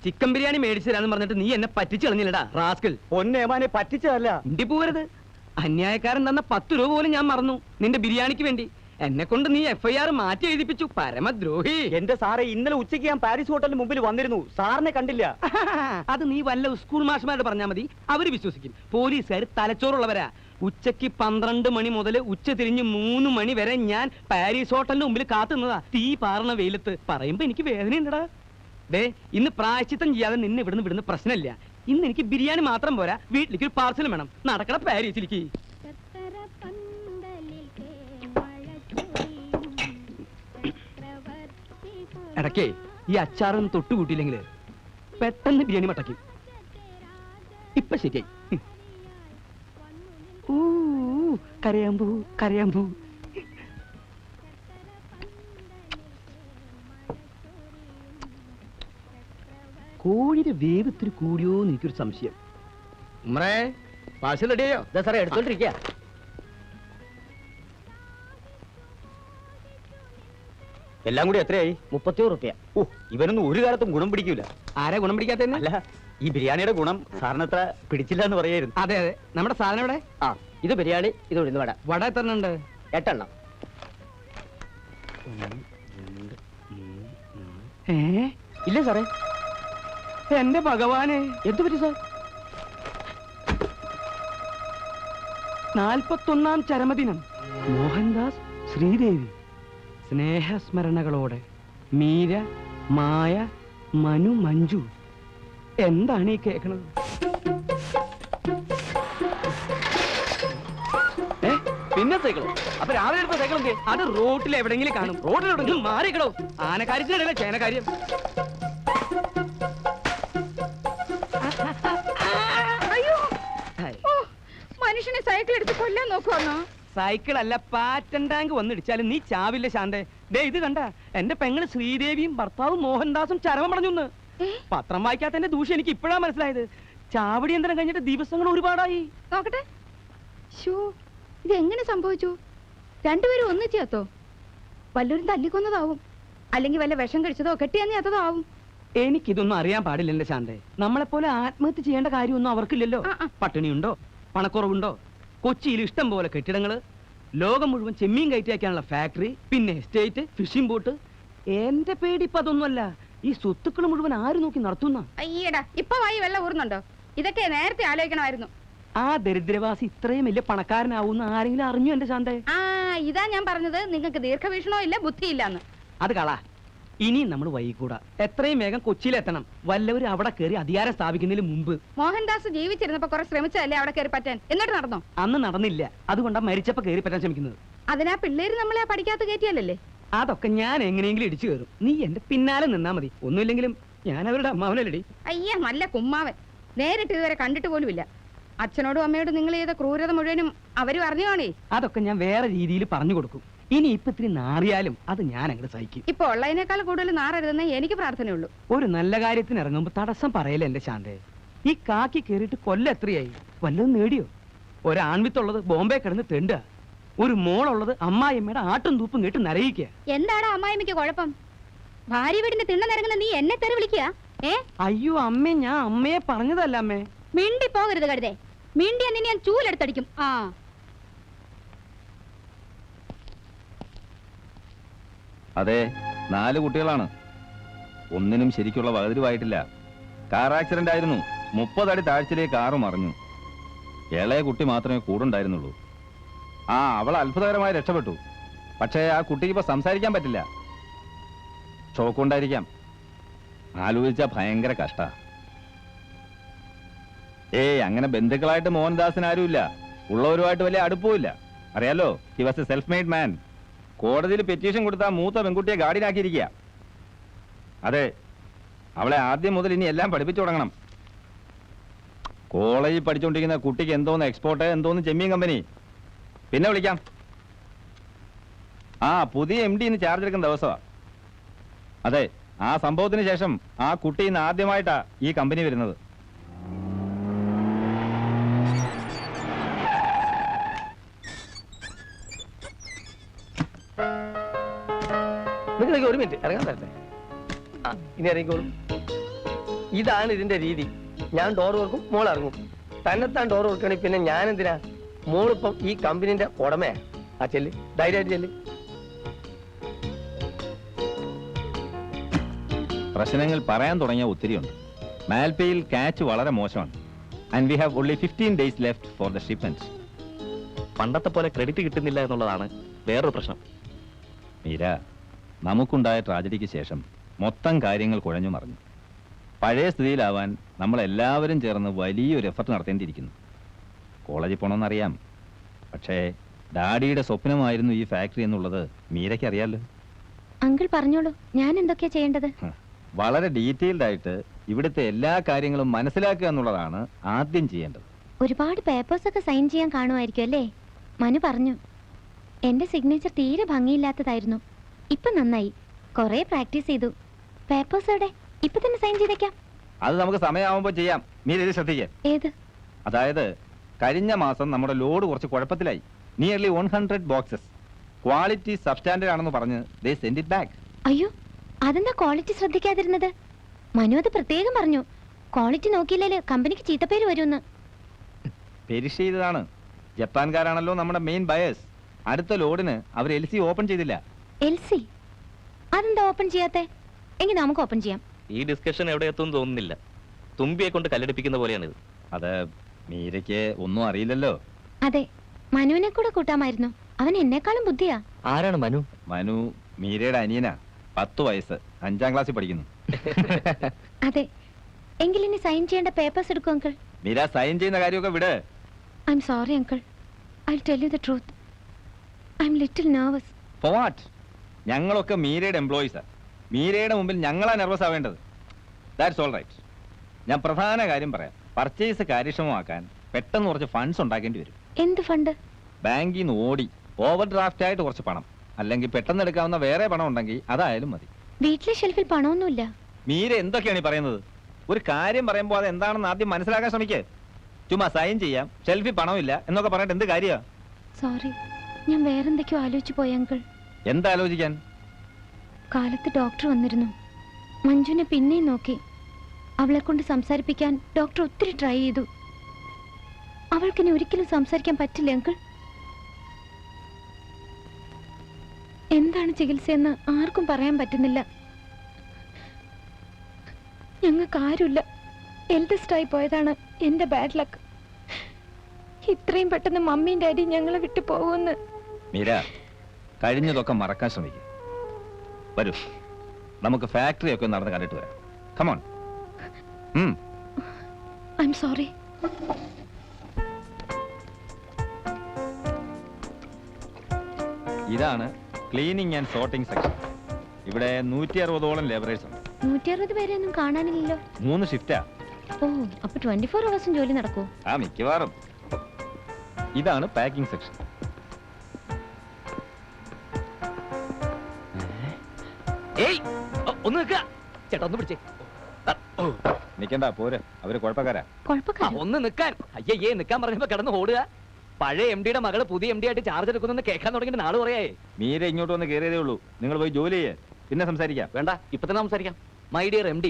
Chicken biryani മേടിച്ചു തരാന്ന് പറഞ്ഞിട്ട് നീ എന്നെ പറ്റിച്ചു കളഞ്ഞില്ലടാ റാസ്കൽ. പൊന്നേമാനെ പറ്റിച്ചതല്ല. ഇണ്ടി പോവരുത്. അന്യായക്കാരൻ തന്ന 10 രൂപ പോലും ഞാൻ മറന്നു നിന്റെ ബിരിയാണിക്ക് വേണ്ടി. എന്നെ കൊണ്ട് നീ FIR മാറ്റി എഴുതിപ്പിച്ചു. പരമദ്രോഹി. എന്റെ സാറെ, ഇന്നലെ ഉച്ചയ്ക്ക് ഞാൻ പാരീസ് ഹോട്ടലിന് മുമ്പിൽ വന്നിരുന്നു. സാറിനെ കണ്ടില്ല. അത് നീ വല്ല സ്കൂൾ മാഷ്മാരോട് പറഞ്ഞാൽ മതി, അവര് വിശ്വസിക്കും. പോലീസുകാർ തലച്ചോറുള്ളവരാ. ഉച്ചയ്ക്ക് 12 മണി മുതൽ ഉച്ച തിരിഞ്ഞ് 3 മണി വരെ ഞാൻ പാരീസ് ഹോട്ടലിന് മുമ്പിൽ കാത്തുന്നതാ, തീ പാറണ വെയിലത്ത്. പറയുമ്പോ എനിക്ക് വേദനയുണ്ടടാ. ദേ, ഇന്ന് പ്രായശ്ചിത്തം ചെയ്യാതെ നിന്നെ ഇവിടുന്ന് പ്രശ്നമില്ല. ഇന്ന് എനിക്ക് ബിരിയാണി മാത്രം പോരാ, വീട്ടിലേക്ക് ഒരു പാർസൽ വേണം. നടക്കണ പാരീസിലേക്ക്. ഇടയ്ക്കേ ഈ അച്ചാറൊന്നും തൊട്ടുകൂട്ടിയില്ലെങ്കിൽ പെട്ടെന്ന് ബിരിയാണി മട്ടയ്ക്കും. ഇപ്പൊ ശരിയായി. കരയാമ്പൂ കരയാമ്പൂ. കോഴിയുടെ വേവ് ഇത്തിരി കൂടിയോ എന്ന് എനിക്കൊരു സംശയം. ഉമ്മറേ, പാഴ്സൽ റെഡിയായോ? സാറേ, എടുത്തോണ്ടിരിക്കുക. എല്ലാം കൂടി എത്രയായി? 30 രൂപ. ഓ, ഇവനൊന്നും ഒരു കാലത്തും ഗുണം പിടിക്കൂല. ആരാ ഗുണം പിടിക്കാത്ത? അല്ല, ഈ ബിരിയാണിയുടെ ഗുണം സാറിനത്ര പിടിച്ചില്ല എന്ന് പറയായിരുന്നു. അതെ അതെ. നമ്മുടെ സാധനം എവിടെ? ആ, ഇത് ബിരിയാണി, ഇത് ഉഴുന്ന് വട. വട എത്ര ഉണ്ട്? 8 എണ്ണം. ഇല്ല സാറേ. എന്റെ ഭഗവാനെ, എന്തു പറ്റി സാർ? 41ാം ചരമദിനം. മോഹൻദാസ്, ശ്രീദേവി. സ്നേഹസ്മരണകളോടെ മീര, മായ, മനു, മഞ്ജു. എന്താണ് ഈ കേൾക്കണത്? പിന്നെ സൈക്കിളോ? അപ്പൊ രാവിലെ എടുത്ത സൈക്കിൾ എന്ത്? അത് റോട്ടിൽ എവിടെങ്കിലും കാണും. റോട്ടിൽ എവിടെങ്കിലും മാറിക്കണോ? ആനക്കാര്യത്തിനിടയിലെ ചേനക്കാര്യം. മനുഷ്യനെ സൈക്കിൾ എടുത്ത് കൊല്ലാൻ നോക്കുവാന്നോ? സൈക്കിൾ അല്ല, പാറ്റൻ ടാങ്ക് വന്നിടിച്ചാലും നീ ചാവില്ല ശാന്തേ. ദേ ഇത് കണ്ട, എന്റെ പെങ്ങള് ശ്രീദേവിയും ഭർത്താവും മോഹൻദാസും ചരമം പറഞ്ഞുന്ന്. പത്രം വായിക്കാത്തതിന്റെ ദൂഷ്യം എനിക്ക് ഇപ്പോഴാ മനസ്സിലായത്. ചാവടി യന്ത്രം കഴിഞ്ഞിട്ട് ദിവസങ്ങൾ ഒരുപാടായി. നോക്കട്ടെ. ഇതെങ്ങനെ സംഭവിച്ചു? രണ്ടുപേരും ഒന്നിച്ചേത്തോ? വല്ലവരും തല്ലിക്കൊന്നതാവും, അല്ലെങ്കിൽ വല്ല വിഷം കഴിച്ചതോ കെട്ടിയതോ ആവും. എനിക്കിതൊന്നും അറിയാൻ പാടില്ല എന്റെ ശാന്തേ. നമ്മളെപ്പോലെ ആത്മഹത്യ ചെയ്യേണ്ട കാര്യമൊന്നും അവർക്കില്ലല്ലോ. പട്ടിണിയുണ്ടോ, പണക്കുറവുണ്ടോ? കൊച്ചിയിൽ ഇഷ്ടം പോലെ കെട്ടിടങ്ങള്, ലോകം മുഴുവൻ ചെമ്മീൻ കയറ്റിയാക്കാനുള്ള ഫാക്ടറി, പിന്നെ എസ്റ്റേറ്റ്, ഫിഷിംഗ് ബോട്ട്. എന്റെ പേടി ഇപ്പൊ അതൊന്നുമല്ല. ഈ സ്വത്തുക്കൾ മുഴുവൻ ആര് നോക്കി നടത്തുന്ന? അയ്യടാ, ഇപ്പൊ വായി വെള്ളം ഊർന്നുണ്ടോ? ഇതൊക്കെ നേരത്തെ ആലോചിക്കണമായിരുന്നു. ആ ദരിദ്രവാസി ഇത്രയും വലിയ പണക്കാരനാവുന്ന ആരെങ്കിലും അറിഞ്ഞു എന്റെ ശാന്തേ? ഇതാ ഞാൻ പറഞ്ഞത്, നിങ്ങൾക്ക് ദീർഘവീക്ഷണോ ഇല്ല, ബുദ്ധിയില്ലാന്ന്. അത് കളാ. ഇനി നമ്മൾ വൈകൂടാ. എത്രയും വേഗം കൊച്ചിയിലെത്തണം. വല്ലവരും അവിടെ കയറി അധികാരം സ്ഥാപിക്കുന്നതിന് മുമ്പ്. മോഹൻദാസ് ജീവിച്ചിരുന്നപ്പോ കുറെ ശ്രമിച്ചതല്ലേ അവിടെ കയറി പറ്റാൻ? എന്നിട്ട് നടന്നോ? അന്ന് നടന്നില്ല. അതുകൊണ്ടാ മരിച്ചപ്പോ കയറി പറ്റാൻ ശ്രമിക്കുന്നത്. അതിനാ പിള്ളേര് നമ്മളെ പഠിക്കാത്ത കയറ്റിയല്ലേ? അതൊക്കെ ഞാൻ എങ്ങനെയെങ്കിലും ഇടിച്ചു കയറും. നീ എന്റെ പിന്നാലെ നിന്നാ മതി. ഒന്നുമില്ലെങ്കിലും ഞാൻ അവരുടെ അമ്മാവനല്ലേ. അയ്യ, നല്ല കുമ്മാവൻ. നേരിട്ട് ഇതുവരെ കണ്ടിട്ട് പോലുമില്ല. അച്ഛനോടും അമ്മയോടും നിങ്ങൾ ചെയ്ത ക്രൂരത മുഴുവനും അവരും അറിഞ്ഞു കാണേ. അതൊക്കെ ഞാൻ വേറെ രീതിയിൽ പറഞ്ഞു കൊടുക്കും. ഇനി ഇപ്പൊ ഇത്തിരി നാറിയാലും അത് ഞാൻ അങ്ങോട്ട് സഹിക്കും. ഇപ്പൊ ഉള്ളതിനേക്കാൾ കൂടുതൽ നാറരുതെന്നേ എനിക്ക് പ്രാർത്ഥനയുള്ളൂ. ഒരു നല്ല കാര്യത്തിന് ഇറങ്ങുമ്പോ തടസ്സം പറയല്ലേ എന്റെ ശാന്തേ. ഈ കാക്കി കേറിയിട്ട് കൊല്ലം എത്രയായി? വല്ലതും നേടിയോ? ഒരാൺവിത്തുള്ളത് ബോംബെ കിടന്ന് തെണ്ടുക. ഒരു മോളുള്ളത് അമ്മായിയമ്മയുടെ ആട്ടും തൂപ്പും കേട്ട് നരയിക്കുക. എന്താടാ അമ്മായിമ്മയ്ക്ക് കുഴപ്പം? ഭാര്യ വീടിന്റെ തിണ്ണ നിരങ്ങുന്ന നീ എന്നെ തെറി വിളിക്കുക? അയ്യോ അമ്മേ, ഞാൻ അമ്മയെ പറഞ്ഞതല്ല അമ്മേ. മിണ്ടി പോകരുത് കരുതേ. മിണ്ടിയാ നിന്നെ ഞാൻ ചൂലെടുത്തടിക്കും. അതെ, 4 കുട്ടികളാണ്. ഒന്നിനും ശരിക്കുള്ള വകതിരിവായിട്ടില്ല. കാർ ആക്സിഡന്റ് ആയിരുന്നു. 30 അടി താഴ്ചയിലേക്ക് കാറ് മറിഞ്ഞു. ഇളയ കുട്ടി മാത്രമേ കൂടുണ്ടായിരുന്നുള്ളൂ. അവൾ അത്ഭുതകരമായി രക്ഷപ്പെട്ടു. പക്ഷേ ആ കുട്ടിക്ക് ഇപ്പൊ സംസാരിക്കാൻ പറ്റില്ല. ഷോക്കുണ്ടായിരിക്കാം. ആലോചിച്ച ഭയങ്കര കഷ്ട. അങ്ങനെ ബന്ധുക്കളായിട്ട് മോഹൻദാസിന് ആരുമില്ല. ഉള്ളവരുമായിട്ട് വലിയ അടുപ്പമില്ല. അറിയാലോ, he was A self made മാൻ. കോടതിയിൽ പെറ്റീഷൻ കൊടുത്താൽ മൂത്ത പെൺകുട്ടിയെ ഗാർഡിയനാക്കിയിരിക്കുക. അതെ, അവളെ ആദ്യം മുതൽ ഇനി എല്ലാം പഠിപ്പിച്ചു തുടങ്ങണം. കോളേജിൽ പഠിച്ചുകൊണ്ടിരിക്കുന്ന കുട്ടിക്ക് എന്തോന്ന് എക്സ്പോർട്ട്, എന്തോന്ന് ചെമ്മീൻ കമ്പനി. പിന്നെ വിളിക്കാം. ആ പുതിയ MD ഇന്ന് ചാർജ് എടുക്കുന്ന ദിവസമാ. അതെ, ആ സംഭവത്തിന് ശേഷം ആ കുട്ടി ഇന്ന് ആദ്യമായിട്ടാ ഈ കമ്പനി വരുന്നത്. നിങ്ങൾക്ക് ഒരു മിനിറ്റ് ഇറങ്ങാൻ തരട്ടെ. ആ ഇനി ഇറങ്ങിക്കോളും. ഇതാണ് ഇതിന്റെ രീതി. ഞാൻ ഡോർ തുറക്കും, മോൾ ഇറങ്ങും. തന്നെത്താൻ ഡോർ തുറക്കണെങ്കിൽ പിന്നെ ഞാൻ എന്തിനാ? മോളിപ്പം ഈ കമ്പനിന്റെ ഉടമയാ. ആ ചെല്ല്, ധൈര്യമായിട്ട് ചെല്ല്. പ്രശ്നങ്ങൾ പറയാൻ തുടങ്ങിയ ഒത്തിരിയുണ്ട്. മാൽപേയിൽ കാച്ച് വളരെ മോശമാണ്. And we have only 15 days left for the shipment. പണ്ടത്തെ പോലെ ക്രെഡിറ്റ് കിട്ടുന്നില്ല എന്നുള്ളതാണ് വേറൊരു പ്രശ്നം. മീര, നമുക്കുണ്ടായ ട്രാജഡിക്ക് ശേഷം മൊത്തം കാര്യങ്ങൾ കുഴഞ്ഞു മറിഞ്ഞു. പഴയ സ്ഥിതിയിലാവാൻ നമ്മളെല്ലാവരും ചേർന്ന് വലിയൊരു എഫർട്ട് നടത്തേണ്ടിയിരിക്കുന്നു. കോളേജിൽ പോകണമെന്നറിയാം, പക്ഷേ ഡാഡിയുടെ സ്വപ്നമായിരുന്നു ഈ ഫാക്ടറി എന്നുള്ളത് മീരയ്ക്ക് അറിയാലോ. അങ്കിൾ പറഞ്ഞോളൂ, ഞാൻ എന്തൊക്കെയാ ചെയ്യേണ്ടത്? വളരെ ഡീറ്റെയിൽഡ് ആയിട്ട് ഇവിടുത്തെ എല്ലാ കാര്യങ്ങളും മനസ്സിലാക്കുക എന്നുള്ളതാണ് ആദ്യം ചെയ്യേണ്ടത്. ഒരുപാട് പേപ്പേഴ്സ് ഒക്കെ സൈൻ ചെയ്യാൻ കാണുമായിരിക്കും അല്ലേ? മനു പറഞ്ഞു. എന്റെ സിഗ്നേച്ചർ തീരെ ഭംഗിയില്ലാത്തതായിരുന്നു. ഇപ്പൊ നന്നായി, കൊറേ പ്രാക്ടീസ് ചെയ്തു. പേപ്പേഴ്സ് എവിടെ? ഇപ്പൊ തന്നെ സൈൻ ചെയ്തേക്കാം. അത് നമുക്ക് സമയമാകുമ്പോൾ ചെയ്യാം. മീര ഇത് ശ്രദ്ധിക്കുക. ഏത്? അതായത് കഴിഞ്ഞ മാസം നമ്മുടെ ലോഡ് കുറച്ച് കുഴപ്പത്തിലായി. Nearly 100 boxes. ക്വാളിറ്റി സബ്സ്റ്റാൻഡേർഡ് ആണെന്ന് പറഞ്ഞ് ദേ സെൻഡ് ഇറ്റ് ബാക്ക്. അയ്യോ, അതെന്താ ക്വാളിറ്റി ശ്രദ്ധിക്കാതിരുന്നത്? മനു അത് പ്രത്യേകം പറഞ്ഞു. ക്വാളിറ്റി നോക്കിയില്ലേ കമ്പനിക്ക് ചീത്തപ്പേര് വരുമെന്ന്. പെരിഷ് ചെയ്തതാണ്. ജപ്പാൻകാരാണല്ലോ നമ്മുടെ മെയിൻ ബയേഴ്സ്. അടുത്ത ലോഡിന് അവർ LC ഓപ്പൺ ചെയ്തില്ല. LC? അതെന്താ ഓപ്പൺ ചെയ്യാത്തെ? എങ്കിൽ നമുക്ക് ഓപ്പൺ ചെയ്യാം. ഈ ഡിസ്കഷൻ എവിടെ എത്തുമെന്ന് തോന്നുന്നില്ല. തുമ്പിയെ കൊണ്ട് കല്ലെടുപ്പിക്കുന്ന പോലെയാണിത്. അത് മീരയ്ക്ക് ഒന്നും അറിയില്ലല്ലോ. അതെ, മനുവിനെ കൂടെ കൂട്ടാമായിരുന്നു. അവൻ എന്നെക്കാളും ബുദ്ധിയാ. ആരാണ് മനു? മനു മീരയുടെ അനിയനാ. 10 വയസ്സ്, 5ാം ക്ലാസ്സിൽ പഠിക്കുന്നു. അതെ, എങ്കിൽ ഇനി സൈൻ ചെയ്യേണ്ട പേപ്പേഴ്സ് എടുക്കും അങ്കിൾ. മീര സൈൻ ചെയ്യുന്ന കാര്യമൊക്കെ വിട്. I'm sorry uncle. I tell you the truth. I'm little nervous. For what? ഞങ്ങളൊക്കെ മീരയുടെ എംപ്ലോയീസാ. മീരയുടെ മുമ്പിൽ ഞങ്ങളാ നെർവസ് ആവേണ്ടത്. That's all right. ഞാൻ പ്രധാന കാര്യം പറയാം. പർച്ചേസ് കാര്യക്ഷമമാക്കാൻ പെട്ടെന്ന് കുറച്ച് ഫണ്ട്സ് ഉണ്ടാക്കേണ്ടി വരും. എന്ത് ഫണ്ട്? ബാങ്കിൽ നിന്ന് ഓടി ഓവർ ഡ്രാഫ്റ്റ് ആയിട്ട് കുറച്ച് പണം, അല്ലെങ്കിൽ പെട്ടെന്ന് എടുക്കാവുന്ന വേറെ പണം ഉണ്ടെങ്കിൽ അതായാലും മതി. വീട്ടിലെ ഷെൽഫിൽ പണമൊന്നുമില്ല. മീര എന്തൊക്കെയാണ് ഈ പറയുന്നത്? ഒരു കാര്യം പറയുമ്പോൾ അത് എന്താണെന്ന് ആദ്യം മനസ്സിലാക്കാൻ ശ്രമിക്കേ. ചുമ്മാ സൈൻ ചെയ്യാം, ഷെൽഫിൽ പണമില്ല എന്നൊക്കെ പറഞ്ഞിട്ട് എന്ത് കാര്യമാ? സോറി, ഞാൻ വേറെന്തൊക്കെയോ ആലോചിച്ചു പോയി അങ്കിൾ. എന്താലോചിക്കാൻ? കാലത്ത് ഡോക്ടർ വന്നിരുന്നു. മഞ്ജുവിനെ പിന്നെയും നോക്കി. അവളെ കൊണ്ട് സംസാരിപ്പിക്കാൻ ഡോക്ടർ ഒത്തിരി ട്രൈ ചെയ്തു. അവൾക്കിനി ഒരിക്കലും സംസാരിക്കാൻ പറ്റില്ല അങ്കിൾ. എന്താണ് ചികിത്സയെന്ന് ആർക്കും പറയാൻ പറ്റുന്നില്ല. ഞങ്ങൾക്ക് ആരുമില്ല. എൽഡസ്റ്റ് ആയി പോയതാണ് എന്റെ ബാഡ് ലക്ക്. ഇത്രയും പെട്ടെന്ന് മമ്മിയും ഡാഡിയും ഞങ്ങളെ വിട്ടു പോകുമെന്ന്. മീര, കഴിഞ്ഞതൊക്കെ മറക്കാൻ ശ്രമിക്കുക. വരൂ, നമുക്ക് ഫാക്ടറി ഒക്കെ നടന്ന് കണ്ടിട്ട് വരാം. കമോൺ. I am sorry. ഇതാണ് ക്ലീനിങ് ആൻഡ് സോർട്ടിംഗ് സെക്ഷൻ. ഇവിടെ 160ഓളം ലേബറേഴ്സ് ഉണ്ട്. 160 പേരെയൊന്നും കാണാനില്ലല്ലോ. 3 ഷിഫ്റ്റാ. ഓ, അപ്പൊ 24 hours ജോലി നടക്കൂ? ആ, മിക്കവാറും. ഇതാണ് പാക്കിംഗ് സെക്ഷൻ. ഏയ്, ഒന്ന് നിൽക്കുക ചേട്ടാ, ഒന്ന് പിടിച്ചേ. നിക്കണ്ട, പോര്, അവര് കുഴപ്പക്കാരാ. കുഴപ്പക്കാരോ? ഒന്ന് നിൽക്കാൻ. അയ്യേ, നിൽക്കാൻ പറഞ്ഞപ്പോ കിടന്ന് ഓടുക. പഴയ MDയുടെ മകള് പുതിയ MD ആയിട്ട് ചാർജ് എടുക്കുന്നെന്ന് കേൾക്കാൻ തുടങ്ങിയിട്ട് നാള് പറയായേ. മീര ഇങ്ങോട്ട് വന്ന് കയറിയതേ ഉള്ളൂ. നിങ്ങൾ പോയി ജോലി ചെയ്യേ, പിന്നെ സംസാരിക്കാം. വേണ്ട, ഇപ്പൊ തന്നെ സംസാരിക്കാം. മൈ ഡിയർ MD,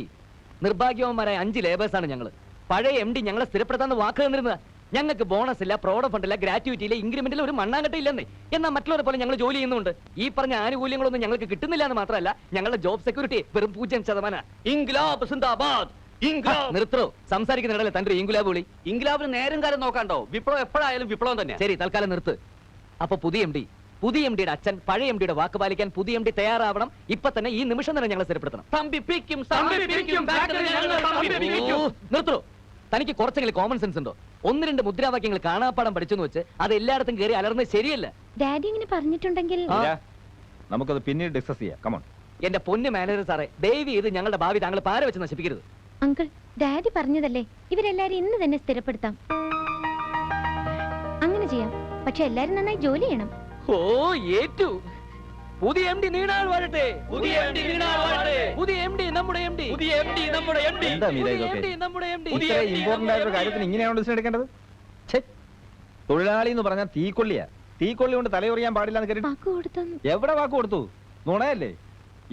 നിർഭാഗ്യവന്മാരായ 5 ലേബേഴ്സാണ് ഞങ്ങള്. പഴയ MD ഞങ്ങളെ സ്ഥിരപ്പെടുത്താന്ന് വാക്ക് തന്നിരുന്നത്. ഞങ്ങൾക്ക് ബോണസ് ഇല്ല, പ്രോഡ ഫണ്ട് ഇല്ല, ഗ്രാറ്റുവിറ്റി ഇല്ല, ഇൻക്രിമെന്റിൽ ഒരു മണ്ണാങ്കട്ട ഇല്ലെന്നേ. എന്നാൽ മറ്റുള്ളവരെ പോലെ ഞങ്ങൾ ജോലി ചെയ്യുന്നുണ്ട്. ഈ പറഞ്ഞ ആനുകൂല്യങ്ങളൊന്നും ഞങ്ങൾക്ക് കിട്ടുന്നില്ല എന്ന് മാത്രമല്ല, ഞങ്ങളുടെ ജോബ് സെക്യൂരിറ്റി വെറും 0%. ഇൻക്ലാബ് സിന്ദാബാദ്. നിർത്തോ, സംസാരിക്കുന്നിടല്ലേ തന്റെ ഇൻകുലാബ് വിളി. ഇൻകുലാബിന് നേരം കാലം നോക്കാണ്ടോ? വിപ്ലവം എപ്പോഴായാലും വിപ്ലവം തന്നെ. ശരി, തൽക്കാലം നിർത്ത്. അപ്പൊ പുതിയ MDയുടെ അച്ഛൻ പഴയ MDയുടെ വാക്ക് പാലിക്കാൻ പുതിയ MD തയ്യാറാവണം. ഇപ്പൊ തന്നെ, ഈ നിമിഷം തന്നെ ഞങ്ങളെ സ്ഥിരപ്പെടുത്തണം. നിർത്തോ. തനിക്ക് കുറച്ചെങ്കിലും കോമൺ സെൻസ് ഉണ്ടോ? 1-2 മുദ്രാവാക്യങ്ങൾ കാണാപ്പാടം പഠിച്ചെന്ന് വെച്ച് അത് എല്ലായിടത്തും കയറി അലർന്നത് ശരിയല്ല. ഡാഡി ഇങ്ങനെ പറഞ്ഞിട്ടുണ്ടെങ്കിൽ നമുക്കത് പിന്നീട് ഡിസ്കസ് ചെയ്യാം. കമോൺ. എന്റെ പൊന്ന് മാനേജർ സാറേ, ദയവ് ചെയ്ത് ഞങ്ങളുടെ ഭാവി താങ്കൾ പാര വെച്ച് നശിപ്പിക്കരുത്. അങ്കിൾ, ഡാഡി പറഞ്ഞതല്ലേ ഇവരെല്ലാരും ഇന്ന് തന്നെ സ്ഥിരപ്പെടുത്താം. അങ്ങനെ ചെയ്യാം, പക്ഷെ എല്ലാരും നന്നായി ജോലി ചെയ്യണം. ഓ ഏറ്റു. പുതിയ എം ഡി നീണാൾ വാഴട്ടെ. പുതിയ എം ഡി നീണാൾ വാഴട്ടെ. പുതിയ എം ഡി നമ്മുടെ എം ഡി. പുതിയ എം ഡി നമ്മുടെ എം ഡി. എന്താ മീര ഇതൊക്കെ? നമ്മുടെ എം ഡി. ഇത്ര ഇമ്പോർട്ടന്റ് ആയിട്ടൊരു കാര്യത്തിന് ഇങ്ങനെയാണ് ഡിസിഷൻ എടുക്കേണ്ടത്? ഛെ, തൊഴിലാളി എന്ന് പറഞ്ഞാൽ തീക്കൊള്ളിയാ. തീക്കൊള്ളി കൊണ്ട് തലയൊറിയാൻ പാടില്ല എന്ന് കരുതി വാക്ക് കൊടുത്തെന്ന്. എവിടെ വാക്ക് കൊടുത്തു? നുണയല്ലേ?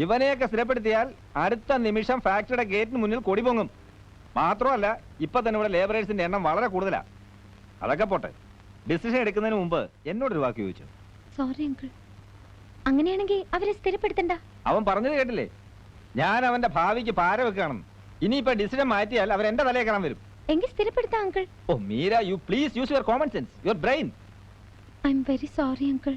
ഇവനെയൊക്കെ സ്ഥിരപ്പെടുത്തിയാൽ അടുത്ത നിമിഷം ഫാക്ടറിയുടെ ഗേറ്റിന് മുന്നിൽ കൊടി പൊങ്ങും. മാത്രമല്ല, ഇപ്പൊ തന്നെ ഇവിടെ ലേബറേഴ്സിന്റെ എണ്ണം വളരെ കൂടുതലാ. അതൊക്കെ പോട്ടെ, ഡിസിഷൻ എടുക്കുന്നതിന് മുമ്പ് എന്നോടൊരു വാക്ക് ചോദിച്ചു. Sorry uncle. അങ്ങനെയാണെങ്കിൽ അവരെ സ്ഥിരപ്പെടുത്തണ്ട. അവൻ പറഞ്ഞത് കേട്ടില്ലേ? ഞാൻ അവന്റെ ഭാവിക്ക് പാര വെക്കുകയാണെന്ന്. ഇനിയിപ്പോ ഡിസിഷൻ മാറ്റിയാൽ അവർ എന്റെ തലയെ കാണാൻ വരും. എങ്കിൽ സ്ഥിരപ്പെടുത്താം uncle. Oh Meera, you please use your common sense, your brain. I'm very sorry uncle.